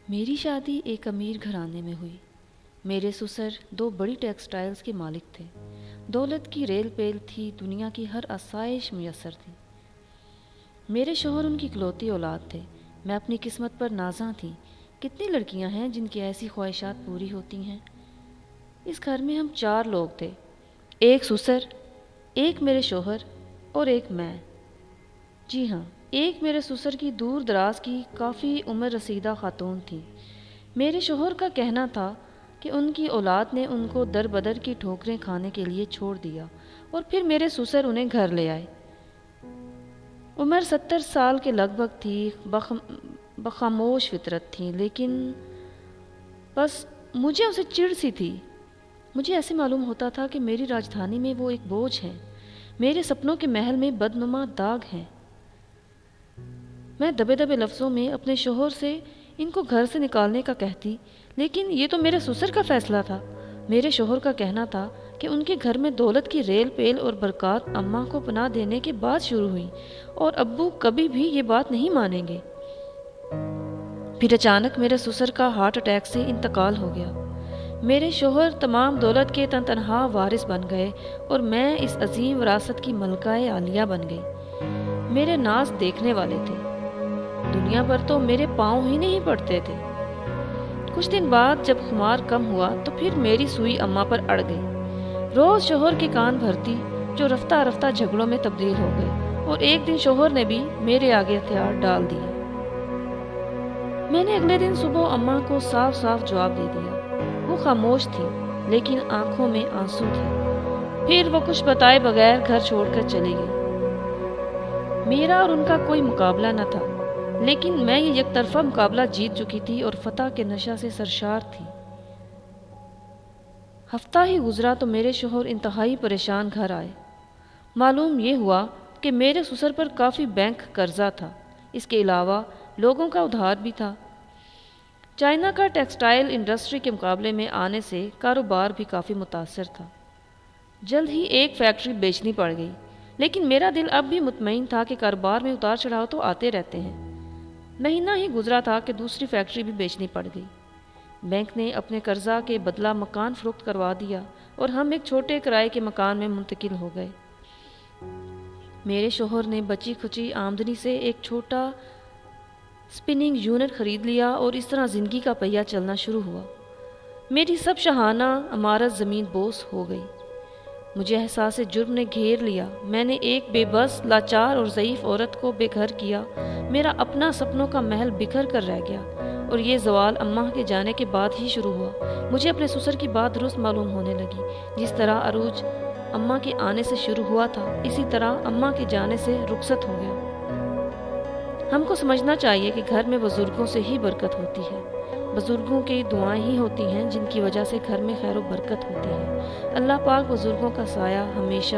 میری شادی ایک امیر گھرانے میں ہوئی۔ میرے سسر دو بڑی ٹیکسٹائلز کے مالک تھے۔ دولت کی ریل پیل تھی، دنیا کی ہر آسائش میسر تھی۔ میرے شوہر ان کی اکلوتی اولاد تھے۔ میں اپنی قسمت پر نازاں تھی۔ کتنی لڑکیاں ہیں جن کی ایسی خواہشات پوری ہوتی ہیں۔ اس گھر میں ہم 4 لوگ تھے، ایک سسر، ایک میرے شوہر اور ایک میں۔ جی ہاں، ایک میرے سسر کی دور دراز کی کافی عمر رسیدہ خاتون تھی۔ میرے شوہر کا کہنا تھا کہ ان کی اولاد نے ان کو در بدر کی ٹھوکریں کھانے کے لیے چھوڑ دیا اور پھر میرے سسر انہیں گھر لے آئے۔ عمر 70 سال کے لگ بھگ تھی، بخاموش فطرت تھی، لیکن بس مجھے اسے چڑ سی تھی۔ مجھے ایسے معلوم ہوتا تھا کہ میری راجدھانی میں وہ ایک بوجھ ہے، میرے سپنوں کے محل میں بدنما داغ ہیں۔ میں دبے دبے لفظوں میں اپنے شوہر سے ان کو گھر سے نکالنے کا کہتی، لیکن یہ تو میرے سسر کا فیصلہ تھا۔ میرے شوہر کا کہنا تھا کہ ان کے گھر میں دولت کی ریل پیل اور برکات اماں کو پناہ دینے کے بعد شروع ہوئی اور ابو کبھی بھی یہ بات نہیں مانیں گے۔ پھر اچانک میرے سسر کا ہارٹ اٹیک سے انتقال ہو گیا۔ میرے شوہر تمام دولت کے تنہا وارث بن گئے اور میں اس عظیم وراثت کی ملکہ عالیہ بن گئی۔ میرے ناز دیکھنے والے تھے، دنیا پر تو میرے پاؤں ہی نہیں پڑتے تھے۔ کچھ دن بعد جب خمار کم ہوا تو پھر میری سوئی اماں پر اڑ گئی۔ روز شوہر کے کان بھرتی، جو رفتہ رفتہ جھگڑوں میں تبدیل ہو گئے، اور ایک دن شوہر نے بھی میرے آگے ہتھیار ڈال دیے۔ میں نے اگلے دن صبح اماں کو صاف صاف جواب دے دیا۔ وہ خاموش تھی، لیکن آنکھوں میں آنسو تھے۔ پھر وہ کچھ بتائے بغیر گھر چھوڑ کر چلی گئی۔ میرا اور ان کا کوئی مقابلہ نہ تھا، لیکن میں یہ یک طرفہ مقابلہ جیت چکی تھی اور فتح کے نشہ سے سرشار تھی۔ ہفتہ ہی گزرا تو میرے شوہر انتہائی پریشان گھر آئے۔ معلوم یہ ہوا کہ میرے سسر پر کافی بینک قرضہ تھا، اس کے علاوہ لوگوں کا ادھار بھی تھا۔ چائنا کا ٹیکسٹائل انڈسٹری کے مقابلے میں آنے سے کاروبار بھی کافی متاثر تھا۔ جلد ہی ایک فیکٹری بیچنی پڑ گئی، لیکن میرا دل اب بھی مطمئن تھا کہ کاروبار میں اتار چڑھاؤ تو آتے رہتے ہیں۔ مہینہ ہی گزرا تھا کہ دوسری فیکٹری بھی بیچنی پڑ گئی۔ بینک نے اپنے قرضہ کے بدلہ مکان فروخت کروا دیا اور ہم ایک چھوٹے کرائے کے مکان میں منتقل ہو گئے۔ میرے شوہر نے بچی کھچی آمدنی سے ایک چھوٹا سپننگ یونٹ خرید لیا اور اس طرح زندگی کا پہیہ چلنا شروع ہوا۔ میری سب شاہانہ عمارت زمین بوس ہو گئی۔ مجھے احساس جرم نے گھیر لیا۔ میں نے ایک بے بس، لاچار اور ضعیف عورت کو بے گھر کیا۔ میرا اپنا سپنوں کا محل بکھر کر رہ گیا، اور یہ زوال اماں کے جانے کے بعد ہی شروع ہوا۔ مجھے اپنے سسر کی بات درست معلوم ہونے لگی۔ جس طرح عروج اماں کے آنے سے شروع ہوا تھا، اسی طرح اماں کے جانے سے رخصت ہو گیا۔ ہم کو سمجھنا چاہیے کہ گھر میں بزرگوں سے ہی برکت ہوتی ہے۔ بزرگوں کی دعائیں ہی ہوتی ہیں جن کی وجہ سے گھر میں خیر و برکت ہوتی ہے۔ اللہ پاک بزرگوں کا سایہ ہمیشہ